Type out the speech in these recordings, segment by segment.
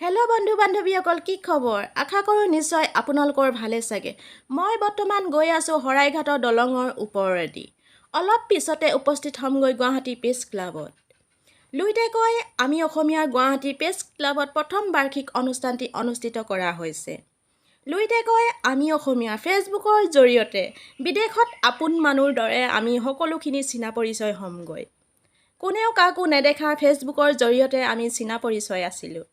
Hello' বন্ধু বান্ধৱীসকল, কি খবৰ? আশা কৰোঁ নিশ্চয় আপোনালোকৰ ভালে চাগে। মই বৰ্তমান গৈ আছোঁ শৰাইঘাটৰ দলঙৰ ওপৰেদি। অলপ পিছতে উপস্থিত হ'মগৈ গুৱাহাটী প্ৰেছ ক্লাবত। লুইতে কয় আমি অসমীয়া গুৱাহাটী প্ৰেছ ক্লাবত প্ৰথম বাৰ্ষিক অনুষ্ঠানটি অনুষ্ঠিত কৰা হৈছে। লুইতে কয় আমি অসমীয়া ফেচবুকৰ জৰিয়তে বিদেশত আপোন মানুহৰ দৰে আমি সকলোখিনি চিনা পৰিচয় হ'মগৈ। কোনেও কাকো নেদেখা ফেচবুকৰ জৰিয়তে আমি চিনা পৰিচয় আছিলোঁ।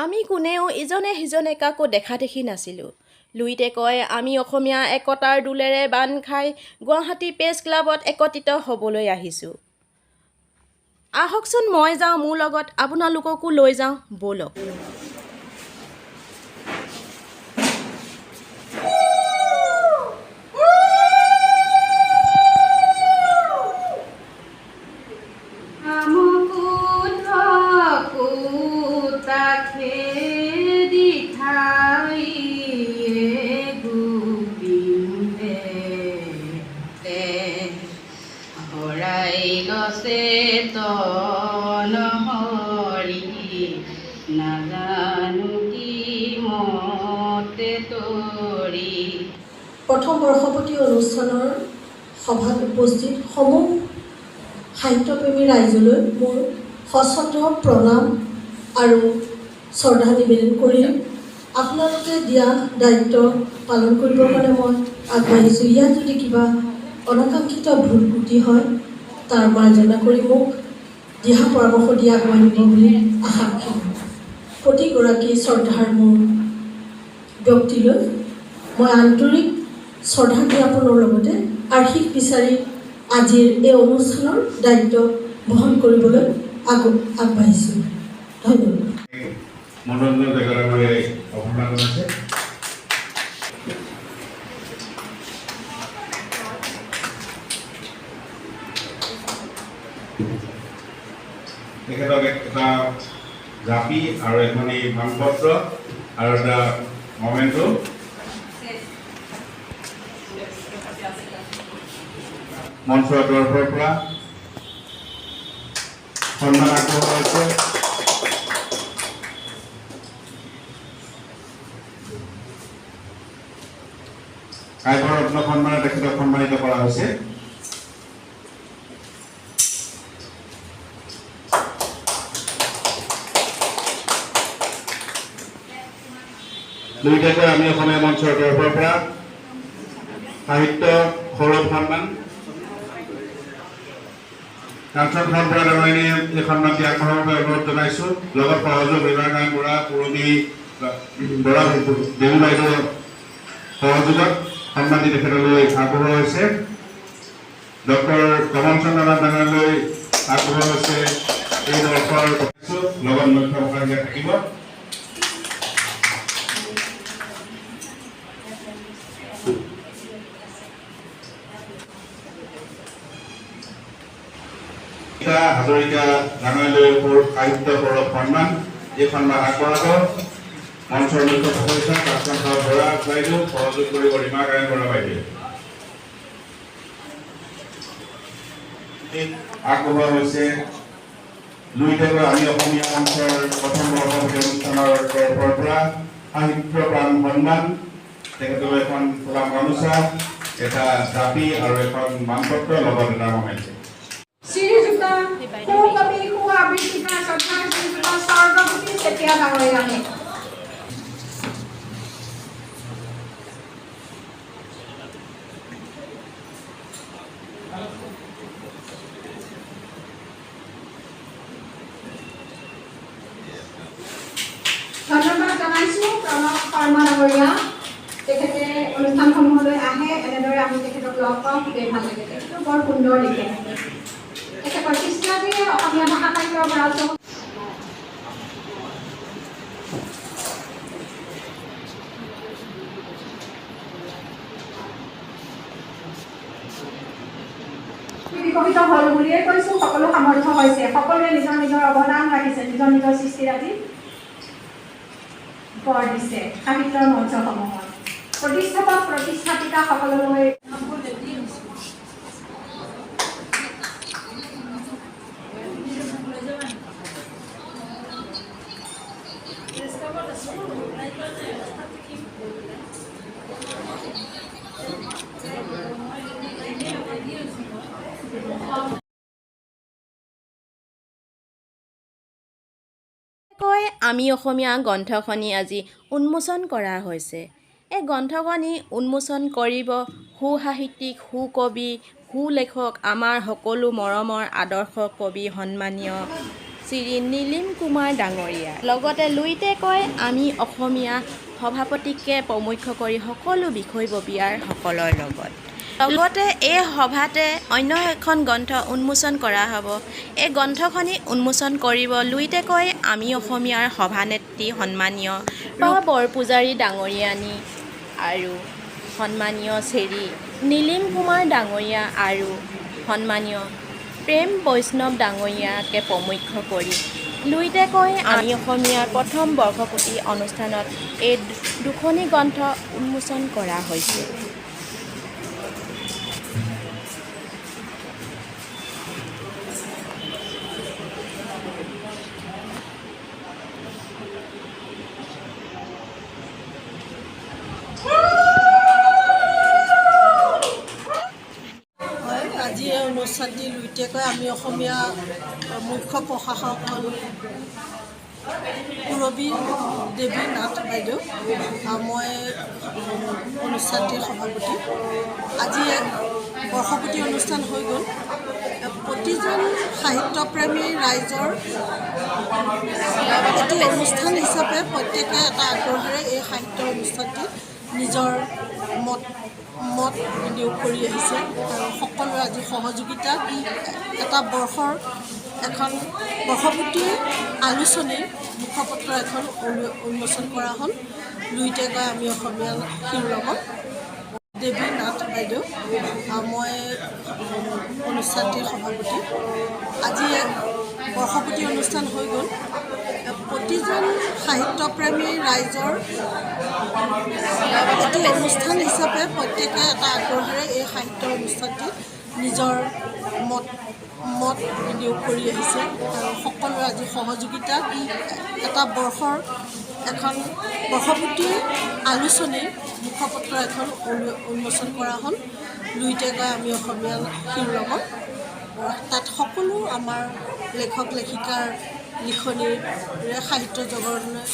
আমি কোনেও ইজনে সিজনে কাকো দেখা দেখি নাছিলোঁ। লুইতে কয় আমি অসমীয়া একতাৰ দোলেৰে বান্ধ খাই গুৱাহাটী প্ৰেছ ক্লাবত একত্ৰিত হ'বলৈ আহিছোঁ। আহকচোন মই যাওঁ, মোৰ লগত আপোনালোককো লৈ যাওঁ, ব'লক। প্ৰথম বৰ্ষপতি অনুষ্ঠানৰ সভাত উপস্থিত সমূহ সাহিত্যপ্ৰেমী ৰাইজলৈ মোৰ সশ্ৰদ্ধ প্ৰণাম আৰু শ্ৰদ্ধা নিবেদন কৰি আপোনালোকে দিয়া দায়িত্ব পালন কৰিবৰ কাৰণে মই আগবাঢ়িছোঁ। ইয়াত যদি কিবা অনাকাংক্ষিত ভুল ত্ৰুটি হয় তাৰ মাৰ্জনা কৰি মোক দিহা পৰামৰ্শ দি আগুৱাই নিব বুলি আশা ৰাখিলোঁ। প্ৰতিগৰাকী শ্ৰদ্ধাৰ মোৰ ব্যক্তিলৈ মই আন্তৰিক শ্ৰদ্ধা জ্ঞাপনৰ লগতে আৰ্শীষ বিচাৰি আজিৰ এই অনুষ্ঠানৰ দায়িত্ব বহন কৰিবলৈ আগবাঢ়িছোঁ। ধন্যবাদ। মনোৰঞ্জন ডেকাৰামে অৱদান আছে। তেখেতক এটা জাপি আৰু এখনি মানপত্ৰ আৰু এটা মমেণ্টো মঞ্চৰ তৰফৰ পৰা সন্মান আগবঢ়োৱা হৈছে। কাইকৰ ৰত্ন সন্মানে তেখেতক সন্মানিত কৰা হৈছে। দুইটাকৈ আমি অসমীয়া মঞ্চৰ তৰফৰ পৰা সাহিত্য সৌৰভ সন্মান কাঞ্চন সম্প্ৰদায়িনীয়ে এই সন্মানটি আগবঢ়াবৰ বাবে অনুৰোধ জনাইছোঁ। লগত সহযোগ ৰীমাকান্ত বৰা, পুৰণি বৰা দেৱী বাইদেউৰ সহযোগত সন্মানটি তেখেতলৈ আগবঢ়োৱা হৈছে। ডক্টৰ কমল চন্দ্ৰ নাথ ডাঙৰীয়ালৈ আগবঢ়োৱা হৈছে। এই দৰ্শৰ লগত মুখ্য ভাষাজ্ঞা থাকিব। হাজৰিকা ডাঙৰীয়ালৈ সাহিত্য সৌৰভ সন্মান, এই সন্মান আগবঢ়াব মঞ্চৰ মুখ্য প্ৰশংসক কাঞ্চন বৰা বাইদেউ, সহযোগ কৰিব ৰীমাকান্ত বৰা বাইদেউ। আগবঢ়োৱা হৈছে লুইতেকৈ আমি অসমীয়া মঞ্চৰ প্ৰথম বৰ্ষপতি অনুষ্ঠানৰ তৰফৰ পৰা সাহিত্য প্ৰাণ সন্মান, তেখেতলৈ এখন ফুলা গামোচা, এটা জাপি আৰু এখন মানপত্ৰ, লগত এটা মমেণ্ট। শ্ৰীযুক্ত সু-কবি সু-আবৃত্তিকাৰ শ্ৰদ্ধাৰ শ্ৰীযুক্ত স্বৰ্গপতি চেতিয়া ডাঙৰীয়ালে ধন্যবাদ জনাইছোঁ। প্ৰণৱ শৰ্মা ডাঙৰীয়া, তেখেতে অনুষ্ঠানসমূহলৈ আহে, এনেদৰে আমি তেখেতক লগ পাওঁ, খুবেই ভাল লাগে। তেখেতে বৰ সুন্দৰ লিখে। তেখেতৰ কৃষ্ণাজীয়ে অসমীয়া ভাষা সাহিত্যৰ ভঁৰাল বিকশিত হ'ল বুলিয়ে কৈছোঁ। সকলো সামৰ্থ্য হৈছে, সকলোৱে নিজৰ নিজৰ অৱদান ৰাখিছে, নিজৰ নিজৰ সৃষ্টিৰাজি গঢ় দিছে সাহিত্যৰ মঞ্চসমূহত। প্ৰতিষ্ঠাপক প্ৰতিষ্ঠাপিকা সকলোলৈ আমি অসমীয়া গ্ৰন্থখনি আজি উন্মোচন কৰা হৈছে। এই গ্ৰন্থখনি উন্মোচন কৰিব সু-সাহিত্যিক, সু-কবি, সু-লেখক, আমাৰ সকলো মৰমৰ আদৰ্শ কবি সন্মানীয় শ্ৰী নীলিম কুমাৰ ডাঙৰীয়া। লগতে লুইতে কয় আমি অসমীয়া সভাপতিকে প্ৰমুখ কৰি সকলো বিষয়ববীয়াৰ সকলৰ লগত। লগতে এই সভাতে অন্য এখন গ্ৰন্থ উন্মোচন কৰা হ'ব। এই গ্ৰন্থখনি উন্মোচন কৰিব লুইতে কয় আমি অসমীয়াৰ সভানেত্ৰী সন্মানীয় বৰপূজাৰী ডাঙৰীয়ানী আৰু সন্মানীয় শ্ৰী নীলিম কুমাৰ ডাঙৰীয়া আৰু সন্মানীয় প্ৰেম বৈষ্ণৱ ডাঙৰীয়াকে প্ৰমুখ কৰি লুইতে কয় আমি অসমীয়াৰ প্ৰথম বৰ্ষপূৰ্তি অনুষ্ঠানত এই দুখনি গ্ৰন্থ উন্মোচন কৰা হৈছে। আজি এই অনুষ্ঠানটি লুইতে কয় আমি অসমীয়া মুখ্য প্ৰশাসক হ'ল পূৰবী দেৱী নাথ বাইদেউ। মই অনুষ্ঠানটিৰ সভাপতি। আজি বৰ্ষপূৰ্তি অনুষ্ঠান হৈ গ'ল। প্ৰতিজন সাহিত্যপ্ৰেমী ৰাইজৰ এটি অনুষ্ঠান হিচাপে প্ৰত্যেকে এটা আগ্ৰহেৰে এই সাহিত্য অনুষ্ঠানটি নিজৰ মত বিনিয়োগ কৰি আহিছে আৰু সকলোৰে আজি সহযোগিতা এটা এখন বৰ্ষপূৰ্তিৰ আলোচনী মুখপত্ৰ এখন উন্মোচন কৰা হ'ল। লুইতে কয় আমি অসমীয়া শিৰোনামত দেৱী নাথ বাইদেউ। মই অনুষ্ঠানটিৰ সভাপতি। আজি বৰ্ষপূৰ্তি অনুষ্ঠান হৈ গ'ল। প্ৰতিজন সাহিত্যপ্ৰেমী ৰাইজৰ এটি অনুষ্ঠান হিচাপে প্ৰত্যেকে এটা আগ্ৰহেৰে এই সাহিত্য অনুষ্ঠানটি নিজৰ মত বিনিয়োগ কৰি আহিছে আৰু সকলোৰে আজি সহযোগিতা এটা এখন বৰ্ষপূৰ্তিৰ আলোচনী মুখপত্ৰ এখন উন্মোচন কৰা হ'ল। লুইতে কয় আমি অসমীয়া শিৰোনামত। তাত সকলো আমাৰ লেখক লেখিকাৰ লিখনিৰে সাহিত্য জগতলৈ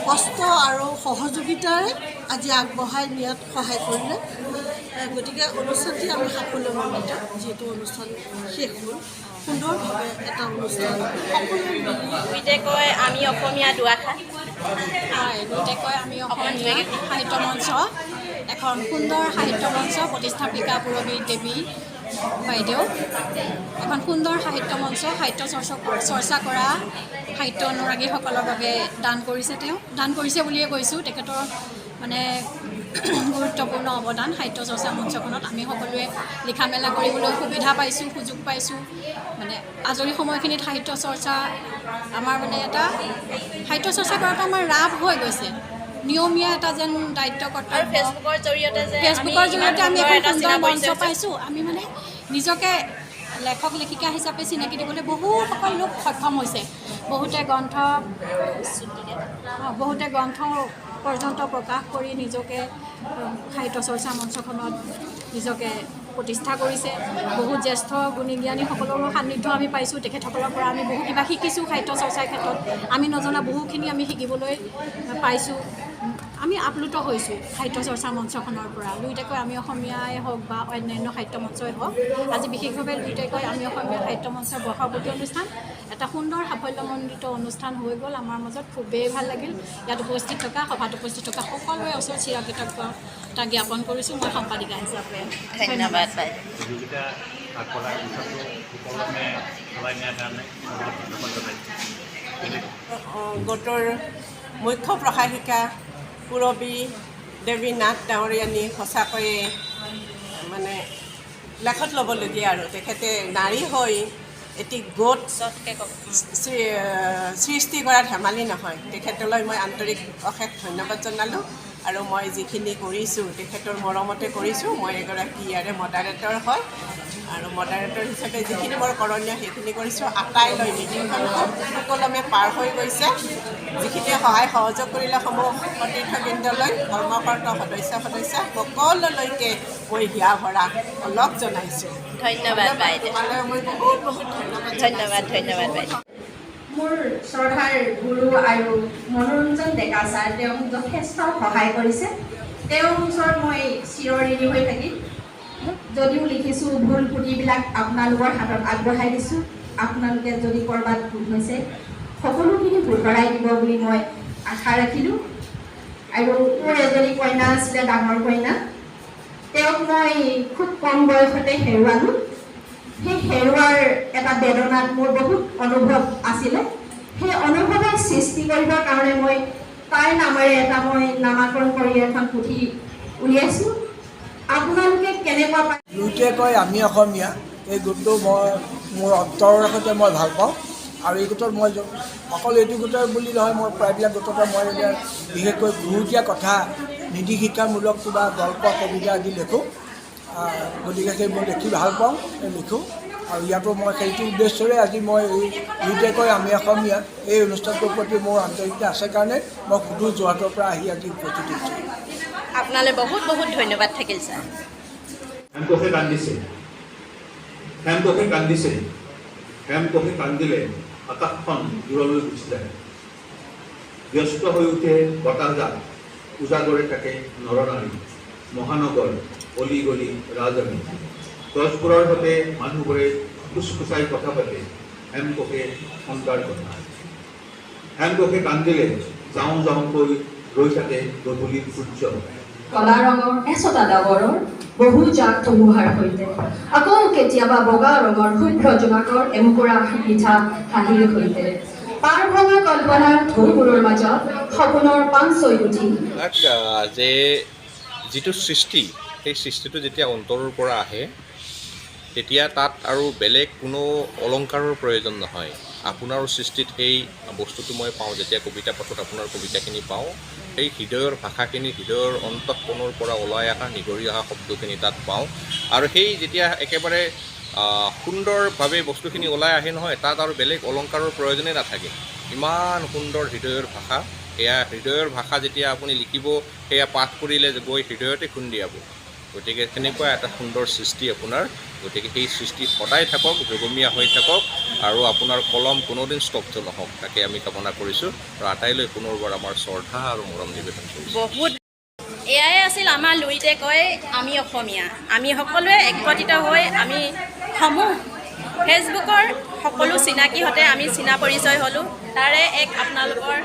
কষ্ট আৰু সহযোগিতাৰে আজি আগবঢ়াই নিয়াত সহায় কৰিলে। গতিকে অনুষ্ঠানটি আমি সাফল্যমণ্ডিত। যিহেতু অনুষ্ঠান শেষ হ'ল সুন্দৰভাৱে এটা অনুষ্ঠান সকলোৱে লুইতে কয় আমি অসমীয়া দুআষাৰ। হয়, লুইতে কয় আমি অসমীয়া সাহিত্য মঞ্চ এখন সুন্দৰ সাহিত্য মঞ্চ প্ৰতিষ্ঠাপিকা পূৰবী দেৱী বাইদেউ। এখন সুন্দৰ সাহিত্য মঞ্চ সাহিত্য চৰ্চা কৰা সাহিত্য অনুৰাগীসকলৰ বাবে দান কৰিছে বুলিয়ে কৈছোঁ। তেখেতৰ মানে গুৰুত্বপূৰ্ণ অৱদান সাহিত্য চৰ্চা মঞ্চখনত আমি সকলোৱে লিখা মেলা কৰিবলৈ সুবিধা পাইছোঁ, সুযোগ পাইছোঁ। মানে আজৰি সময়খিনিত সাহিত্য চৰ্চা আমাৰ মানে এটা সাহিত্য চৰ্চা কৰাটো আমাৰ ৰাপ হৈ গৈছে। নিয়মীয়া এটা যেন দায়িত্ব কৰ্তব্য। ফেচবুকৰ জৰিয়তে আমি এখন সুন্দৰ মঞ্চ পাইছোঁ। আমি মানে নিজকে লেখক লেখিকা হিচাপে চিনাকি দিবলৈ বহুসকল লোক সক্ষম হৈছে। বহুতে গ্ৰন্থ পৰ্যন্ত প্ৰকাশ কৰি নিজকে সাহিত্য চৰ্চা মঞ্চখনত নিজকে প্ৰতিষ্ঠা কৰিছে। বহুত জ্যেষ্ঠ গুণী জ্ঞানীসকলৰো সান্নিধ্য আমি পাইছোঁ। তেখেতসকলৰ পৰা আমি বহু কিবা শিকিছোঁ। সাহিত্য চৰ্চাৰ ক্ষেত্ৰত আমি নজনা বহুখিনি আমি শিকিবলৈ পাইছোঁ। আমি আপ্লুত হৈছোঁ সাহিত্য চৰ্চা মঞ্চখনৰ পৰা। লুইতে কয় আমি অসমীয়াই হওক বা অন্যান্য সাহিত্য মঞ্চই হওক, আজি বিশেষভাৱে লুইতে কয় আমি অসমীয়া সাহিত্য মঞ্চৰ বৰ্ষপূৰ্তি অনুষ্ঠান এটা সুন্দৰ সাফল্যমণ্ডিত অনুষ্ঠান হৈ গ'ল আমাৰ মাজত। খুবেই ভাল লাগিল। ইয়াত সভাত উপস্থিত থকা সকলোৰে ওচৰত চিৰকৃতজ্ঞতা জ্ঞাপন কৰিছোঁ মই সম্পাদিকা হিচাপে। ধন্যবাদ। গোটৰ মুখ্য প্ৰশাসিকা পূৰবী দেৱী নাথ ডাঙৰীয়ানী সঁচাকৈয়ে মানে লেখত ল'বলগীয়া আৰু তেখেতে নাৰী হৈ এটি গোট সৃষ্টি কৰা ধেমালি নহয়। তেখেতলৈ মই আন্তৰিক অশেষ ধন্যবাদ জনালোঁ আৰু মই যিখিনি কৰিছোঁ তেখেতৰ মৰমতে কৰিছোঁ। মই এগৰাকী ইয়াৰে মডাৰেটৰ হয় আৰু মডাৰেটৰ হিচাপে যিখিনি মোৰ কৰণীয় সেইখিনি কৰিছোঁ। আটাইলৈ মিটিংখন খুব সুকলমে পাৰ হৈ গৈছে। যিখিনিয়ে সহায় সহযোগ কৰিলে সমূহ সতীৰ্থবৃন্দলৈ ধৰ্মকৰ্ত সদস্য সকলোলৈকে মই হিয়া ভৰা অলপ জনাইছোঁ। ধন্যবাদ বাইদেউ। তোমালৈ মই বহুত বহুত ধন্যবাদ ধন্যবাদ ধন্যবাদ বাইদেউ। মোৰ শ্ৰদ্ধাৰ গুৰু আৰু মনোৰঞ্জন ডেকা ছাৰ তেওঁ মোক যথেষ্ট সহায় কৰিছে। তেওঁৰ ওচৰত মই চিৰঋণী হৈ থাকিম। যদিও লিখিছোঁ ভুল ত্ৰুটিবিলাক আপোনালোকৰ হাতত আগবঢ়াই দিছোঁ। আপোনালোকে যদি ক'ৰবাত ভুল হৈছে সকলোখিনি শুধৰাই দিব বুলি মই আশা ৰাখিলোঁ। আৰু মোৰ এজনী কইনা আছিলে, ডাঙৰ কইনা, তেওঁক মই খুব কম বয়সতে হেৰুৱালোঁ। সেই হেৰুৱাৰ এটা বেদনাত মোৰ বহুত অনুভৱ আছিলে। সেই অনুভৱক সৃষ্টি কৰিবৰ কাৰণে মই তাইৰ নামেৰে এটা মই নামাকৰণ কৰি এখন পুথি উলিয়াইছোঁ। আপোনালোকে কেনেকুৱা পায়? লুইতে কয় আমি অসমীয়া, এই গোটটো মই মোৰ অন্তৰৰ সৈতে মই ভাল পাওঁ। আৰু এই গোটত মই অকল এইটো গোটৰ বুলি নহয়, মই প্ৰায়বিলাক গোটতে মই এতিয়া বিশেষকৈ গুৰুতীয়া কথা, নীতি শিক্ষামূলক কিবা গল্প কবিতা আদি লিখোঁ। গতিকে সেই মই লিখি ভাল পাওঁ, লিখোঁ। আৰু ইয়াতো মই সেইটো উদ্দেশ্যৰে আজি মই এই লুইতে কয় আমি অসমীয়া এই অনুষ্ঠানটোৰ প্ৰতি মোৰ আন্তৰিকতা আছে কাৰণে মই সুদূৰ যোৰহাটৰ পৰা আহি আজি উপস্থিত হৈছোঁ। আপোনালৈ বহুত বহুত ধন্যবাদ থাকিল ছাৰ। হেমকোষে কান্দিছে, হেমকোষে কান্দিছে, হেমকোষে কান্দিলে আকাশখন দূৰলৈ গুচি যায়। ব্যস্ত হৈ উঠে বতাহজাক, উজাগৰে থাকে নৰনাৰী, মহানগৰ, অলি গলি, ৰাজধানী। গছবোৰৰ সৈতে মানুহবোৰে খুচখুচাই কথা পাতে, হেমকোষে শংকাৰ কথা। হেমকোষে কান্দিলে যাওঁ যাওঁকৈ ৰৈ থাকে গধূলিৰ সূৰ্য। কলা ৰঙৰ এচটা ডাবৰৰ বহু জাক ধুমুহাৰ সৈতে, আকৌ কেতিয়াবা বগা ৰঙৰ শুভ্ৰ জোনাকৰ এমুকুৰা মিঠা হাঁহিৰ সৈতে, পাৰ ভঙা কল্পনাৰ ঢৌবোৰৰ মাজত সপোনৰ পাণ চৈ উঠি যে যিটো সৃষ্টি, সেই সৃষ্টিটো যেতিয়া অন্তৰৰ পৰা আহে তেতিয়া তাত আৰু বেলেগ কোনো অলংকাৰৰ প্ৰয়োজন নহয়। আপোনাৰ সৃষ্টিত সেই বস্তুটো মই পাওঁ যেতিয়া কবিতা পাঠত আপোনাৰ কবিতাখিনি পাওঁ। সেই হৃদয়ৰ ভাষাখিনি, হৃদয়ৰ অন্তঃকোণৰ পৰা ওলাই অহা, নিগৰি অহা শব্দখিনি তাত পাওঁ। আৰু সেই যেতিয়া একেবাৰে সুন্দৰভাৱে বস্তুখিনি ওলাই আহে নহয়, তাত আৰু বেলেগ অলংকাৰৰ প্ৰয়োজনেই নাথাকে। ইমান সুন্দৰ হৃদয়ৰ ভাষা। সেয়া হৃদয়ৰ ভাষা যেতিয়া আপুনি লিখিব, সেয়া পাঠ কৰিলে গৈ হৃদয়তে খুন্দিয়াব। গতিকে তেনেকুৱা এটা সুন্দৰ সৃষ্টি আপোনাৰ। গতিকে সেই সৃষ্টি সদায় থাকক, যোগমীয়া হৈ থাকক, আৰু আপোনাৰ কলম কোনোদিন স্তব্ধ নহওক, তাকে আমি কামনা কৰিছোঁ। আৰু আটাইলৈ পুনৰবাৰ আমাৰ শ্ৰদ্ধা আৰু মৰম নিবেদন কৰিছোঁ। বহুত এয়াই আছিল আমাৰ লুইতে কয় আমি অসমীয়া। আমি সকলোৱে একত্ৰিত হৈ আমি সমূহ ফেচবুকৰ সকলো চিনাকি হতে আমি চিনা পৰিচয় হ'লোঁ। তাৰে এক আপোনালোকৰ